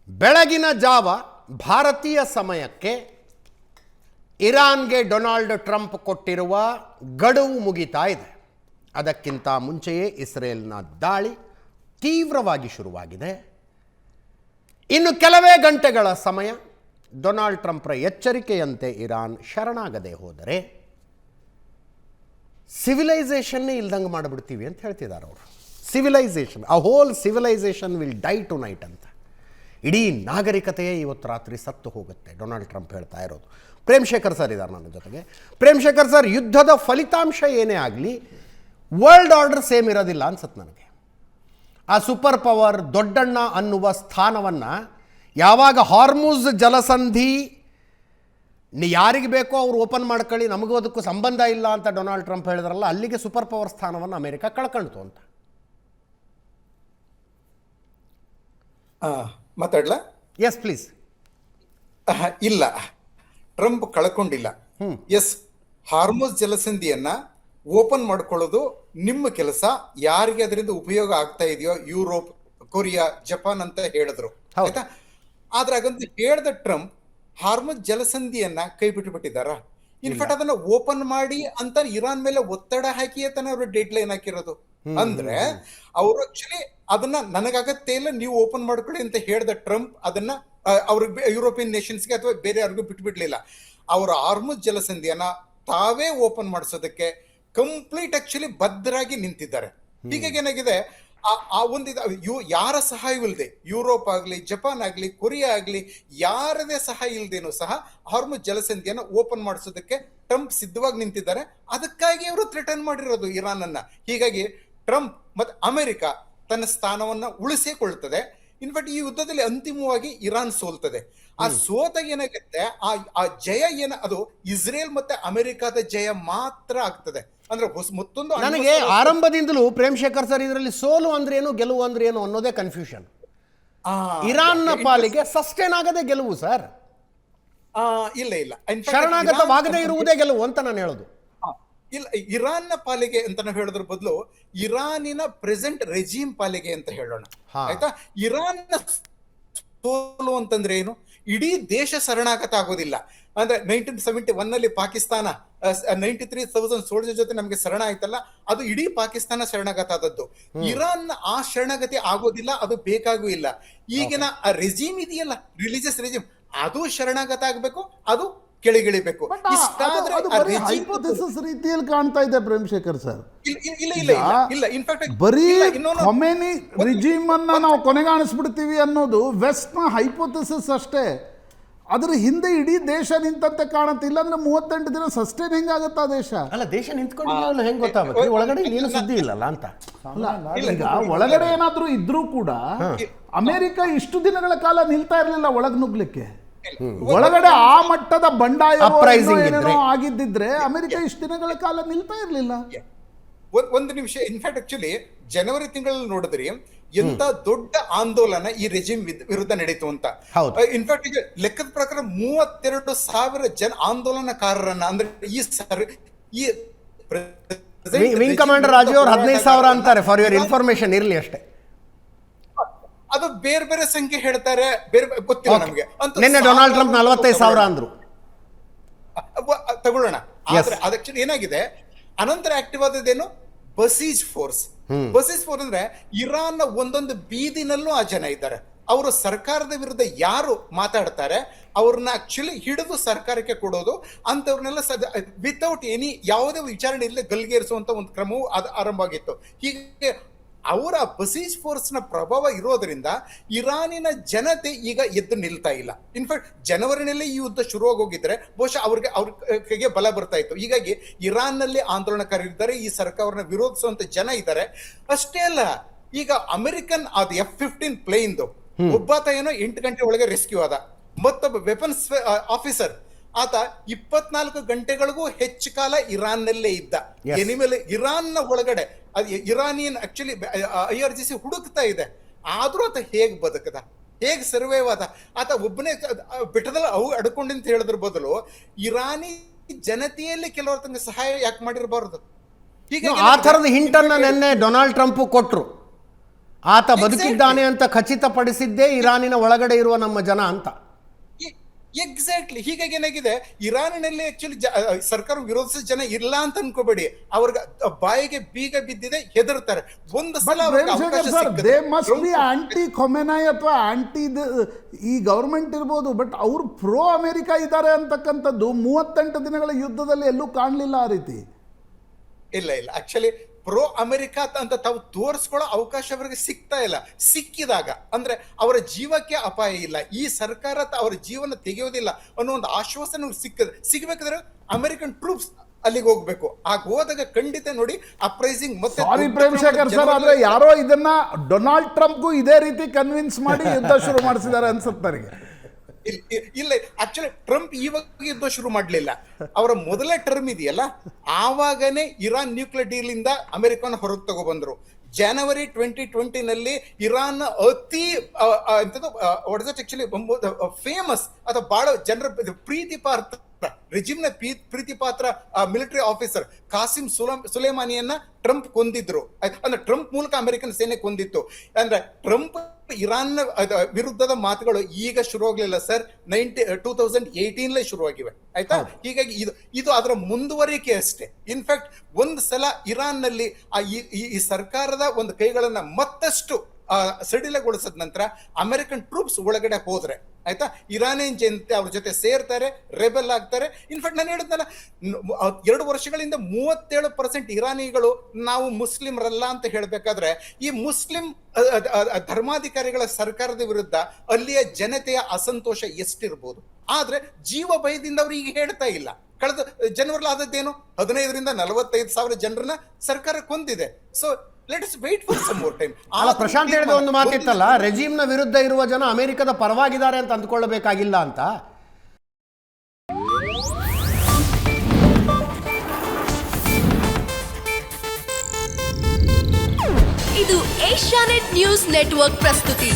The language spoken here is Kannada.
ಬೆಳಗಿನ ಜಾವ ಭಾರತೀಯ ಸಮಯಕ್ಕೆ ಇರಾನ್ಗೆ ಡೊನಾಲ್ಡ್ ಟ್ರಂಪ್ ಕೊಟ್ಟಿರುವ ಗಡುವು ಮುಗಿತಾ ಇದೆ. ಅದಕ್ಕಿಂತ ಮುಂಚೆಯೇ ಇಸ್ರೇಲ್ನ ದಾಳಿ ತೀವ್ರವಾಗಿ ಶುರುವಾಗಿದೆ. ಇನ್ನು ಕೆಲವೇ ಗಂಟೆಗಳ ಸಮಯ. ಡೊನಾಲ್ಡ್ ಟ್ರಂಪ್ರ ಎಚ್ಚರಿಕೆಯಂತೆ ಇರಾನ್ ಶರಣಾಗದೆ ಹೋದರೆ ಸಿವಿಲೈಸೇಷನ್ನೇ ಇಲ್ದಂಗೆ ಮಾಡಿಬಿಡ್ತೀವಿ ಅಂತ ಹೇಳ್ತಿದ್ದಾರೆ ಅವರು. Civilization, a whole civilization will die tonight ಅಂತ. ಇಡೀ ನಾಗರಿಕತೆಯೇ ಇವತ್ತು ರಾತ್ರಿ ಸತ್ತು ಹೋಗುತ್ತೆ, ಡೊನಾಲ್ಡ್ ಟ್ರಂಪ್ ಹೇಳ್ತಾ ಇರೋದು. ಪ್ರೇಮ್ಶೇಖರ್ ಸರ್ ಇದ್ದಾರೆ ನನ್ನ ಜೊತೆಗೆ. ಪ್ರೇಮ್ಶೇಖರ್ ಸರ್, ಯುದ್ಧದ ಫಲಿತಾಂಶ ಏನೇ ಆಗಲಿ ವರ್ಲ್ಡ್ ಆರ್ಡರ್ ಸೇಮ್ ಇರೋದಿಲ್ಲ ಅನ್ಸುತ್ತೆ ನನಗೆ. ಆ ಸೂಪರ್ ಪವರ್ ದೊಡ್ಡಣ್ಣ ಅನ್ನುವ ಸ್ಥಾನವನ್ನು ಯಾವಾಗ ಹಾರ್ಮುಜ್ ಜಲಸಂಧಿ ಯಾರಿಗೆ ಬೇಕೋ ಅವ್ರು ಓಪನ್ ಮಾಡ್ಕೊಳ್ಳಿ, ನಮಗೂ ಅದಕ್ಕೂ ಸಂಬಂಧ ಇಲ್ಲ ಅಂತ ಡೊನಾಲ್ಡ್ ಟ್ರಂಪ್ ಹೇಳಿದ್ರಲ್ಲ, ಅಲ್ಲಿಗೆ ಸೂಪರ್ ಪವರ್ ಸ್ಥಾನವನ್ನು ಅಮೆರಿಕ ಕಳ್ಕೊಳ್ತು ಅಂತ. ಮಾತಾಡ್ಲಾ? Yes please. ಇಲ್ಲ, ಟ್ರಂಪ್ ಕಳ್ಕೊಂಡಿಲ್ಲ. ಎಸ್, ಹಾರ್ಮುಜ್ ಜಲಸಂಧಿಯನ್ನ ಓಪನ್ ಮಾಡ್ಕೊಳ್ಳೋದು ನಿಮ್ಮ ಕೆಲಸ. ಯಾರಿಗೆ ಅದರಿಂದ ಉಪಯೋಗ ಆಗ್ತಾ ಇದೆಯೋ, ಯುರೋಪ್, ಕೊರಿಯಾ, ಜಪಾನ್ ಅಂತ ಹೇಳಿದ್ರು, ಆಯ್ತಾ? ಆದ್ರೆ ಹಾಗಂತ ಹೇಳ್ದ ಟ್ರಂಪ್ ಹಾರ್ಮುಜ್ ಜಲಸಂಧಿಯನ್ನ ಕೈ ಬಿಟ್ಟುಬಿಟ್ಟಿದಾರ. ಇನ್ಫ್ಯಾಕ್ಟ್ ಅದನ್ನ ಓಪನ್ ಮಾಡಿ ಅಂತ ಇರಾನ್ ಮೇಲೆ ಒತ್ತಡ ಹಾಕಿಯೇ ತಾನೆ ಅವರು ಡೆಡ್ ಲೈನ್ ಹಾಕಿರೋದು. ಅಂದ್ರೆ ಅವರು ಆಕ್ಚುಲಿ ಅದನ್ನ ನನಗಾಗತ್ತೆ ಇಲ್ಲ, ನೀವು ಓಪನ್ ಮಾಡ್ಕೊಳ್ಳಿ ಅಂತ ಹೇಳ್ದ ಟ್ರಂಪ್ ಅದನ್ನ ಅವ್ರಿಗೆ ಯುರೋಪಿಯನ್ ನೇಷನ್ಸ್ಗೆ ಅಥವಾ ಬೇರೆ ಯಾರಿಗೂ ಬಿಟ್ಬಿಡ್ಲಿಲ್ಲ. ಅವರ ಹಾರ್ಮುಜ್ ಜಲಸಂಧಿಯನ್ನ ತಾವೇ ಓಪನ್ ಮಾಡಿಸೋದಕ್ಕೆ ಕಂಪ್ಲೀಟ್ ಆಕ್ಚುಲಿ ಬದ್ಧರಾಗಿ ನಿಂತಿದ್ದಾರೆ. ಹೀಗಾಗಿ ಏನಾಗಿದೆ, ಆ ಒಂದು ಯಾರ ಸಹಾಯವಿಲ್ಲದೆ, ಯುರೋಪ್ ಆಗ್ಲಿ, ಜಪಾನ್ ಆಗ್ಲಿ, ಕೊರಿಯಾ ಆಗ್ಲಿ, ಯಾರದೇ ಸಹಾಯ ಇಲ್ದೇನೂ ಸಹ ಹಾರ್ಮುಜ್ ಜಲಸಂಧಿಯನ್ನ ಓಪನ್ ಮಾಡಿಸೋದಕ್ಕೆ ಟ್ರಂಪ್ ಸಿದ್ಧವಾಗಿ ನಿಂತಿದ್ದಾರೆ. ಅದಕ್ಕಾಗಿ ಅವರು ಥ್ರೆಟನ್ ಮಾಡಿರೋದು ಇರಾನ್ ಅನ್ನ. ಹೀಗಾಗಿ ಟ್ರಂಪ್ ಮತ್ತೆ ಅಮೆರಿಕ ತನ್ನ ಸ್ಥಾನವನ್ನ ಉಳಿಸಿಕೊಳ್ಳುತ್ತದೆ. ಇನ್ಫ್ಯಾಕ್ಟ್ ಈ ಯುದ್ಧದಲ್ಲಿ ಅಂತಿಮವಾಗಿ ಇರಾನ್ ಸೋಲ್ತದೆ. ಆ ಸೋತಾಗ ಏನಾಗುತ್ತೆ, ಆ ಜಯ ಅದು ಇಸ್ರೇಲ್ ಮತ್ತೆ ಅಮೆರಿಕದ ಜಯ ಮಾತ್ರ ಆಗ್ತದೆ. ಅಂದ್ರೆ ಮತ್ತೊಂದು ನನಗೆ ಆರಂಭದಿಂದಲೂ ಪ್ರೇಮ್ಶೇಖರ್ ಸರ್ ಇದರಲ್ಲಿ ಸೋಲು ಅಂದ್ರೆ ಏನು, ಗೆಲುವು ಅಂದ್ರೆ ಏನು ಅನ್ನೋದೇ ಕನ್ಫ್ಯೂಷನ್. ಇರಾನ್ನ ಪಾಲಿಗೆ ಸಸ್ಟೇನ್ ಆಗದೆ ಗೆಲುವು ಸರ್. ಇಲ್ಲ ಇಲ್ಲ, ಶರಣಾಗತವಾಗದೇ ಇರುವುದೇ ಗೆಲುವು ಅಂತ ನಾನು ಹೇಳೋದು. ಇಲ್ಲ, ಇರಾನ್ನ ಪಾಲಿಗೆ ಅಂತ ನಾವು ಹೇಳೋದ್ರ ಬದಲು ಇರಾನಿನ ಪ್ರೆಸೆಂಟ್ ರೆಜಿಮ್ ಪಾಲಿಗೆ ಅಂತ ಹೇಳೋಣ, ಆಯ್ತಾ? ಇರಾನ್ ಸೋಲು ಅಂತಂದ್ರೆ ಏನು, ಇಡೀ ದೇಶ ಶರಣಾಗತ ಆಗೋದಿಲ್ಲ. ಅಂದ್ರೆ 1971 ನಲ್ಲಿ ಪಾಕಿಸ್ತಾನ 93,000 ಸೋಲ್ಜರ್ ಜೊತೆ ನಮ್ಗೆ ಶರಣ ಆಯ್ತಲ್ಲ, ಅದು ಇಡೀ ಪಾಕಿಸ್ತಾನ ಶರಣಾಗತ ಆದದ್ದು. ಇರಾನ್ ಆ ಶರಣಾಗತಿ ಆಗೋದಿಲ್ಲ, ಅದು ಬೇಕಾಗೂ ಇಲ್ಲ. ಈಗಿನ ರೆಜಿಮ್ ಇದೆಯಲ್ಲ, ರಿಲಿಜಿಯಸ್ ರೆಜಿಮ್, ಅದು ಶರಣಾಗತ ಆಗ್ಬೇಕು, ಅದು ಕೆಳಗಿಳಿಬೇಕು. ರೀತಿಯಲ್ಲಿ ಕಾಣ್ತಾ ಇದೆ ಪ್ರೇಮ್ಶೇಖರ್ ಸರ್. ಇಲ್ಲ, ಇನ್ಫ್ಯಾಕ್ಟ್ ಬರೀ ಖೊಮೇನಿ ರಿಜಿಮ್ ಅನ್ನ ನಾವು ಕೊನೆಗಾಣಿಸ್ಬಿಡ್ತೀವಿ ಅನ್ನೋದು ವೆಸ್ಟ್ ನ ಹೈಪೋಥೆಸಿಸ್ ಅಷ್ಟೇ. ಅದ್ರ ಹಿಂದೆ ಇಡೀ ದೇಶ ನಿಂತಂತೆ ಕಾಣುತ್ತೆ. ಇಲ್ಲಾಂದ್ರೆ 38 ದಿನ ಸಸ್ಟೇನ್ ಹೆಂಗಾಗತ್ತ ದೇಶ? ಅಲ್ಲ, ದೇಶ ನಿಂತ್ಕೊಂಡಿಲ್ಲ ಹೆಂಗ್ ಗೊತ್ತಾಗುತ್ತೆ? ಒಳಗಡೆ ಏನು ಸುದ್ದಿ ಇಲ್ಲಲ್ಲ ಅಂತ. ಈಗ ಒಳಗಡೆ ಏನಾದ್ರೂ ಇದ್ರೂ ಕೂಡ ಅಮೆರಿಕ ಇಷ್ಟು ದಿನಗಳ ಕಾಲ ನಿಲ್ತಾ ಇರ್ಲಿಲ್ಲ ಒಳಗ್ ನುಗ್ಲಿಕ್ಕೆ. ಒಳಗಡೆ ಆ ಮಟ್ಟದ ಬಂಡಾಯ ಆಗಿದ್ದಿದ್ರೆ ಅಮೆರಿಕ ಇಷ್ಟು ದಿನಗಳ ಕಾಲ ನಿಲ್ತಾ ಇರ್ಲಿಲ್ಲ. ಒಂದು ನಿಮಿಷ. ಇನ್ಫ್ಯಾಕ್ಟ್ ಆಕ್ಚುಲಿ ಜನವರಿ ತಿಂಗಳಲ್ಲಿ ನೋಡಿದ್ರಿ ಎಂತ ದೊಡ್ಡ ಆಂದೋಲನ ಈ ರೆಜಿಮ್ ವಿರುದ್ಧ ನಡೀತು ಅಂತ. ಇನ್ಫ್ಯಾಕ್ಟ್ ಈಗ ಲೆಕ್ಕದ ಪ್ರಕಾರ 32,000 ಜನ ಆಂದೋಲನಕಾರರನ್ನ, ಅಂದ್ರೆ ಈ ವಿಂಗ್ ಕಮಾಂಡರ್ ರಾಜು ಅವರು 15,000 ಅಂತಾರೆ, ಫಾರ್ ಯುವರ್ ಇನ್ಫಾರ್ಮೇಶನ್ ಇರ್ಲಿ ಅಷ್ಟೇ. ಅದು ಬೇರೆ ಬೇರೆ ಸಂಖ್ಯೆ ಹೇಳ್ತಾರೆ, ಬೇರೆ ಗೊತ್ತಿಲ್ಲ ನಮ್ಗೆ. ನಿನ್ನೆ ಡೊನಾಲ್ಡ್ ಟ್ರಂಪ್ 45,000 ಅಂದ್ರು, ತಗೊಳ್ಳೋಣ. ಆದ್ರೆ ಅದಕ್ಕೆ ಏನಾಗಿದೆ, ಅನಂತರ ಆಕ್ಟಿವ್ ಆದದ್ದೇನು, ಬಸೀಜ್ ಫೋರ್ಸ್. ಬಸೀಜ್ ಫೋರ್ಸ್ ಅಂದ್ರೆ ಇರಾನ್ ಒಂದೊಂದು ಬೀದಿನಲ್ಲೂ ಆ ಜನ ಇದ್ದಾರೆ. ಅವರು ಸರ್ಕಾರದ ವಿರುದ್ಧ ಯಾರು ಮಾತಾಡ್ತಾರೆ ಅವ್ರನ್ನ ಆಕ್ಚುಲಿ ಹಿಡಿದು ಸರ್ಕಾರಕ್ಕೆ ಕೊಡೋದು, ಅಂತವ್ರನ್ನೆಲ್ಲ ವಿತೌಟ್ ಎನಿ ಯಾವುದೇ ವಿಚಾರಣೆ ಇಲ್ಲದೆ ಗಲ್ಗೇರಿಸುವಂತ ಒಂದು ಕ್ರಮವು ಅದು ಆರಂಭ ಆಗಿತ್ತು. ಹೀಗೆ ಅವರ ಬಸೀಜ್ ಫೋರ್ಸ್ ನ ಪ್ರಭಾವ ಇರೋದ್ರಿಂದ ಇರಾನಿನ ಜನತೆ ಈಗ ಎದ್ದು ನಿಲ್ತಾ ಇಲ್ಲ. ಇನ್ಫ್ಯಾಕ್ಟ್ ಜನವರಿನಲ್ಲಿ ಈ ಯುದ್ಧ ಶುರುವಾಗಿ ಹೋಗಿದ್ರೆ ಬಹುಶಃ ಅವ್ರ ಕೈಗೆ ಬಲ ಬರ್ತಾ ಇತ್ತು. ಹೀಗಾಗಿ ಇರಾನ್ ನಲ್ಲಿ ಆಂದೋಲನಕಾರರಿದ್ದಾರೆ, ಈ ಸರ್ಕಾರನ ವಿರೋಧಿಸುವಂತ ಜನ ಇದ್ದಾರೆ. ಅಷ್ಟೇ ಅಲ್ಲ, ಈಗ ಅಮೆರಿಕನ್ ಅದು F-15 ಪ್ಲೇನ್ದು ಒಬ್ಬಾತ ಏನೋ 8 ಗಂಟೆ ಒಳಗೆ ರೆಸ್ಕ್ಯೂ ಆದ. ಮತ್ತೊಬ್ಬ ವೆಪನ್ಸ್ ಆಫೀಸರ್ ಆತ 24 ಗಂಟೆಗಳಿಗೂ ಹೆಚ್ಚು ಕಾಲ ಇರಾನ್ ನಲ್ಲೇ ಇದ್ದ. ಎನಿಮೇಲೆ ಇರಾನ್ ನ ಒಳಗಡೆ ಇರಾನಿಯನ್ ಆಕ್ಚುಲಿ IRGC ಹುಡುಕ್ತಾ ಇದೆ. ಆದ್ರೂ ಆತ ಹೇಗ್ ಬದುಕದ, ಹೇಗ್ ಸರ್ವೈವ್ ಆದ? ಆತ ಒಬ್ಬನೇ ಬೆಟ್ಟದಲ್ಲಿ ಅವು ಅಡ್ಕೊಂಡು ಅಂತ ಹೇಳಿದ್ರ ಬದಲು ಇರಾನಿ ಜನತೆಯಲ್ಲಿ ಕೆಲವರ ತನಕ ಸಹಾಯ ಯಾಕೆ ಮಾಡಿರಬಾರದು? ಆ ಥರದ ಹಿಂಟನ್ನು ನಿನ್ನೆ ಡೊನಾಲ್ಡ್ ಟ್ರಂಪ್ ಕೊಟ್ರು. ಆತ ಬದುಕಿದ್ದಾನೆ ಅಂತ ಖಚಿತಪಡಿಸಿದ್ದೇ ಇರಾನಿನ ಒಳಗಡೆ ಇರುವ ನಮ್ಮ ಜನ ಅಂತ. ಎಕ್ಸಾಕ್ಟ್ಲಿ. ಹೀಗಾಗಿ ಏನಾಗಿದೆ, ಇರಾನಿನಲ್ಲಿ ಆಕ್ಚುಲಿ ಸರ್ಕಾರ ವಿರೋಧಿಸಿದ ಜನ ಇಲ್ಲ ಅಂತ ಅನ್ಕೋಬೇಡಿ, ಅವ್ರಿಗೆ ಬಾಯಿಗೆ ಬೀಗ ಬಿದ್ದಿದೆ, ಹೆದರ್ತಾರೆ. ಒಂದು ಸಲ ದೇ ಮಸ್ಟ್ ಬಿ ಆಂಟಿ ಖೊಮೆನಾಯಿ ಅಥವಾ ಆಂಟಿ ಈ ಗವರ್ಮೆಂಟ್ ಇರ್ಬೋದು, ಬಟ್ ಅವ್ರು ಪ್ರೋ ಅಮೆರಿಕ ಇದ್ದಾರೆ ಅಂತಕ್ಕಂಥದ್ದು 38 ದಿನಗಳ ಯುದ್ಧದಲ್ಲಿ ಎಲ್ಲೂ ಕಾಣಲಿಲ್ಲ ಆ ರೀತಿ. ಇಲ್ಲ ಆಕ್ಚುಲಿ ಪ್ರೋ ಅಮೆರಿಕಾ ಅಂತ ತಾವು ತೋರಿಸ್ಕೊಳ್ಳೋ ಅವಕಾಶ ಅವರಿಗೆ ಸಿಗ್ತಾ ಇಲ್ಲ. ಸಿಕ್ಕಿದಾಗ ಅಂದ್ರೆ ಅವರ ಜೀವಕ್ಕೆ ಅಪಾಯ ಇಲ್ಲ, ಈ ಸರ್ಕಾರ ಅವರ ಜೀವನ ತೆಗೆಯೋದಿಲ್ಲ ಅನ್ನೋ ಒಂದು ಆಶ್ವಾಸನೆ ಸಿಗಬೇಕಾದ್ರೆ ಅಮೆರಿಕನ್ ಟ್ರೂಪ್ಸ್ ಅಲ್ಲಿಗೆ ಹೋಗ್ಬೇಕು. ಆಗ ಹೋದಾಗ ಖಂಡಿತ ನೋಡಿ ಅಪ್ರೈಸಿಂಗ್ ಮತ್ತೆ. ಸಾರಿ ಪ್ರೇಮಶೇಖರ್ ಸರ್, ಆದ್ರೆ ಯಾರೋ ಇದನ್ನ ಡೊನಾಲ್ಡ್ ಟ್ರಂಪ್ಗೂ ಇದೇ ರೀತಿ ಕನ್ವಿನ್ಸ್ ಮಾಡಿ ಯುದ್ಧ ಶುರು ಮಾಡಿಸಿದ್ದಾರೆ ಅನ್ಸುತ್ತೆ ನನಗೆ. ಇಲ್ಲ ಆಕ್ಚುಲಿ ಟ್ರಂಪ್ ಇವಾಗ ಯುದ್ಧ ಶುರು ಮಾಡ್ಲಿಲ್ಲ, ಅವರ ಮೊದಲ ಟರ್ಮ್ ಇದೆಯಲ್ಲ ಆವಾಗನೇ ಇರಾನ್ ನ್ಯೂಕ್ಲಿಯರ್ ಡೀಲ್ ಇಂದ ಅಮೆರಿಕನ ಹೊರಗೆ ತಗೊಬಂದ್ರು. ಜನವರಿ 2020 ಇರಾನ್ ಅತಿ ಫೇಮಸ್ ಅಥವಾ ಬಹಳ ಜನರ ಪ್ರೀತಿ ಪಾತ್ರ ರೆಜಿಮ್ನ ಪ್ರೀತಿ ಪಾತ್ರ ಮಿಲಿಟರಿ ಆಫೀಸರ್ ಕಾಸಿಂ ಸುಲೇಮಾನಿಯನ್ನ ಟ್ರಂಪ್ ಕೊಂದಿದ್ರು. ಅಂದ್ರೆ ಟ್ರಂಪ್ ಮೂಲಕ ಅಮೆರಿಕನ್ ಸೇನೆ ಕೊಂದಿತ್ತು. ಅಂದ್ರೆ ಟ್ರಂಪ್ ಇರಾನ್ ವಿರುದ್ಧದ ಮಾತುಗಳು ಈಗ ಶುರುವಾಗ್ಲಿಲ್ಲ ಸರ್, 2018 ಶುರುವಾಗಿವೆ. ಆಯ್ತಾ? ಹೀಗಾಗಿ ಇದು ಅದರ ಮುಂದುವರಿಕೆ ಅಷ್ಟೇ. ಇನ್ಫ್ಯಾಕ್ಟ್ ಒಂದು ಸಲ ಇರಾನ್ ನಲ್ಲಿ ಈ ಸರ್ಕಾರದ ಒಂದು ಕೈಗಳನ್ನ ಮತ್ತಷ್ಟು ಸಡಿಲಗೊಳಿಸಿದ ನಂತರ ಅಮೆರಿಕನ್ ಟ್ರೂಪ್ಸ್ ಒಳಗಡೆ ಹೋದ್ರೆ ಆಯ್ತಾ, ಇರಾನಿಯನ್ ಜನತೆ ಅವ್ರ ಜೊತೆ ಸೇರ್ತಾರೆ, ರೆಬೆಲ್ ಆಗ್ತಾರೆ. ಇನ್ಫ್ಯಾಕ್ಟ್ ನಾನು ಹೇಳಿದ್ನಲ್ಲ, 2 ವರ್ಷಗಳಿಂದ 37% ಇರಾನಿಗಳು ನಾವು ಮುಸ್ಲಿಮರಲ್ಲ ಅಂತ ಹೇಳ್ಬೇಕಾದ್ರೆ, ಈ ಮುಸ್ಲಿಂ ಧರ್ಮಾಧಿಕಾರಿಗಳ ಸರ್ಕಾರದ ವಿರುದ್ಧ ಅಲ್ಲಿಯ ಜನತೆಯ ಅಸಂತೋಷ ಎಷ್ಟಿರ್ಬೋದು. ಆದ್ರೆ ಜೀವ ಭಯದಿಂದ ಅವ್ರು ಈಗ ಹೇಳ್ತಾ ಇಲ್ಲ. ಕಳೆದ ಜನವರಿ ಆದದ್ದೇನು, 15,000 to 45,000 ಜನರನ್ನ ಸರ್ಕಾರ ಕೊಂದಿದೆ. So let's wait for some more time. ಅಲ್ಲ, ಪ್ರಶಾಂತ್ ಹೇಳಿದ ಒಂದು ಮಾತಿತ್ತಲ್ಲ, ರೆಜಿಮ್ನ ವಿರುದ್ಧ ಇರುವ ಜನ ಅಮೆರಿಕದ ಪರವಾಗಿದ್ದಾರೆ ಅಂತ ಅಂದ್ಕೊಳ್ಳಬೇಕಾಗಿಲ್ಲ ಅಂತ. ಇದು ಏಷ್ಯಾನೆಟ್ ನ್ಯೂಸ್ ನೆಟ್ವರ್ಕ್ ಪ್ರಸ್ತುತಿ.